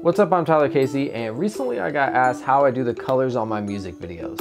What's up, I'm Tyler Casey, and recently I got asked how I do the colors on my music videos.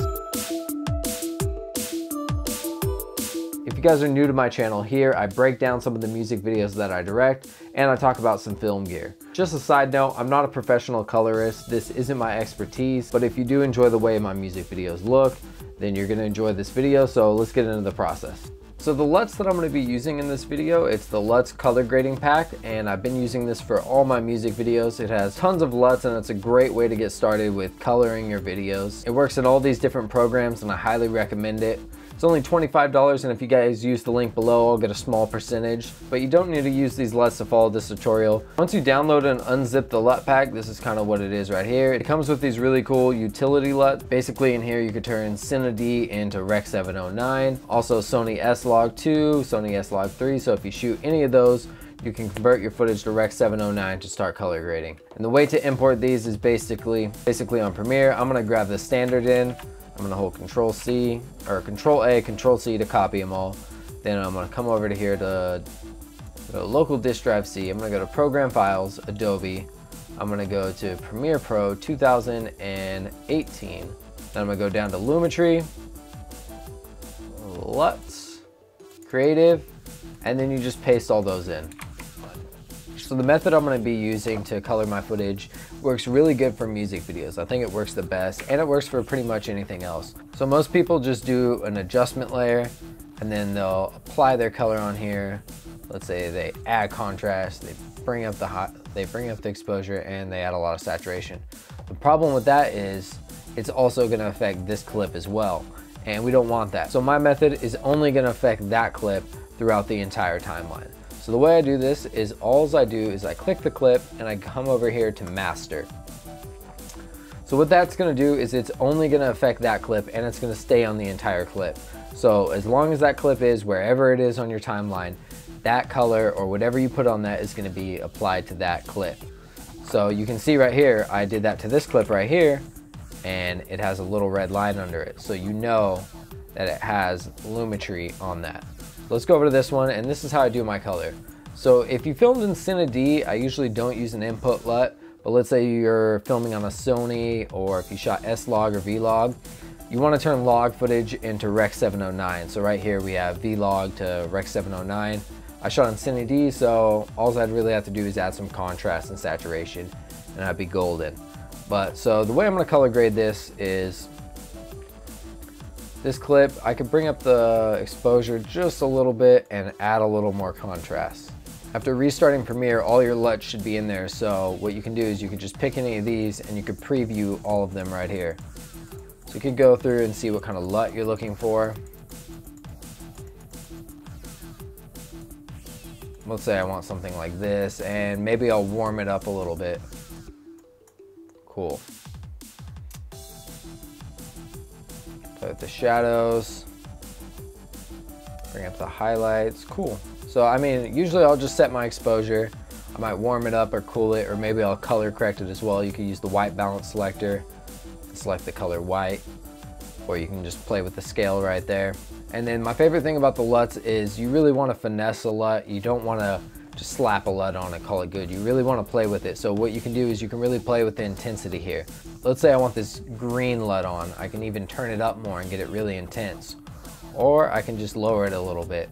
If you guys are new to my channel here, I break down some of the music videos that I direct, and I talk about some film gear. Just a side note, I'm not a professional colorist, this isn't my expertise, but if you do enjoy the way my music videos look, then you're gonna enjoy this video, so let's get into the process. So the LUTs that I'm going to be using in this video, it's the LUTs color grading pack, and I've been using this for all my music videos. It has tons of LUTs and it's a great way to get started with coloring your videos. It works in all these different programs and I highly recommend it. It's only $25, and if you guys use the link below, I'll get a small percentage. But you don't need to use these LUTs to follow this tutorial. Once you download and unzip the LUT pack, this is kind of what it is right here. It comes with these really cool utility LUTs. Basically in here you could turn Cine D into Rec 709, also Sony S-Log 2, Sony S-Log 3, so if you shoot any of those, you can convert your footage to Rec 709 to start color grading. And the way to import these is basically on Premiere. I'm gonna grab the standard in. I'm gonna hold Control C, or Control A, Control C to copy them all. Then I'm gonna come over to here to local disk drive C. I'm gonna go to Program Files, Adobe. I'm gonna go to Premiere Pro 2018. Then I'm gonna go down to Lumetri, LUTs, Creative, and then you just paste all those in. So the method I'm going to be using to color my footage works really good for music videos. I think it works the best, and it works for pretty much anything else. So most people just do an adjustment layer and then they'll apply their color on here. Let's say they add contrast, they bring up the exposure, and they add a lot of saturation. The problem with that is it's also going to affect this clip as well, and we don't want that. So my method is only going to affect that clip throughout the entire timeline. So the way I do this is all I do is I click the clip and I come over here to master. So what that's gonna do is it's only gonna affect that clip, and it's gonna stay on the entire clip. So as long as that clip is wherever it is on your timeline, that color or whatever you put on that is gonna be applied to that clip. So you can see right here, I did that to this clip right here, and it has a little red line under it. So you know that it has Lumetri on that. Let's go over to this one, and this is how I do my color. So if you filmed in Cine D, I usually don't use an input LUT, but let's say you're filming on a Sony, or if you shot S-Log or V-Log, you want to turn log footage into Rec 709. So right here we have V-Log to Rec 709. I shot on Cine D, so all I'd really have to do is add some contrast and saturation, and I'd be golden. But so the way I'm going to color grade this is this clip, I could bring up the exposure just a little bit and add a little more contrast. After restarting Premiere, all your LUTs should be in there, so what you can do is you can just pick any of these and you could preview all of them right here. So you could go through and see what kind of LUT you're looking for. Let's say I want something like this, and maybe I'll warm it up a little bit. Cool. Play with the shadows, bring up the highlights. Cool. So I mean, usually I'll just set my exposure. I might warm it up or cool it, or maybe I'll color correct it as well. You can use the white balance selector and select the color white, or you can just play with the scale right there. And then my favorite thing about the LUTs is you really want to finesse a LUT. You don't want to just slap a LUT on it, call it good. You really want to play with it. So what you can do is you can really play with the intensity here. Let's say I want this green LUT on. I can even turn it up more and get it really intense. Or I can just lower it a little bit.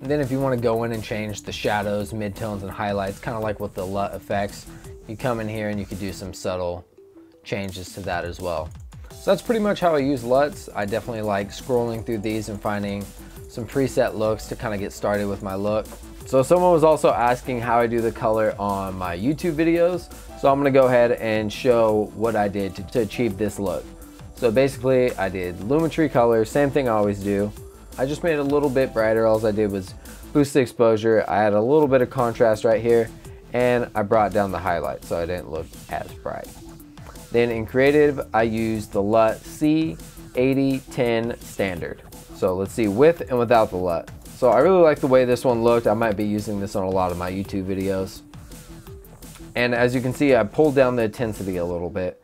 And then if you want to go in and change the shadows, midtones, and highlights, kind of like with the LUT effects, you come in here and you can do some subtle changes to that as well. So that's pretty much how I use LUTs. I definitely like scrolling through these and finding some preset looks to kind of get started with my look. So someone was also asking how I do the color on my YouTube videos. So I'm gonna go ahead and show what I did to achieve this look. So basically I did Lumetri color, same thing I always do. I just made it a little bit brighter. All I did was boost the exposure. I had a little bit of contrast right here, and I brought down the highlight so I didn't look as bright. Then in Creative, I used the LUT C8010 standard. So let's see with and without the LUT. So I really like the way this one looked. I might be using this on a lot of my YouTube videos. And as you can see, I pulled down the intensity a little bit.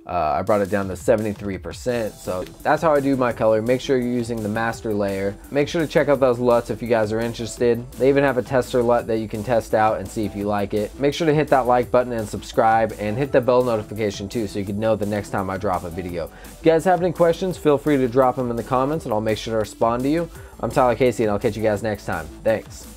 I brought it down to 73%. So that's how I do my color. Make sure you're using the master layer. Make sure to check out those LUTs if you guys are interested. They even have a tester LUT that you can test out and see if you like it. Make sure to hit that like button and subscribe, and hit the bell notification too so you can know the next time I drop a video. If you guys have any questions, feel free to drop them in the comments and I'll make sure to respond to you. I'm Tyler Casey and I'll catch you guys next time. Thanks.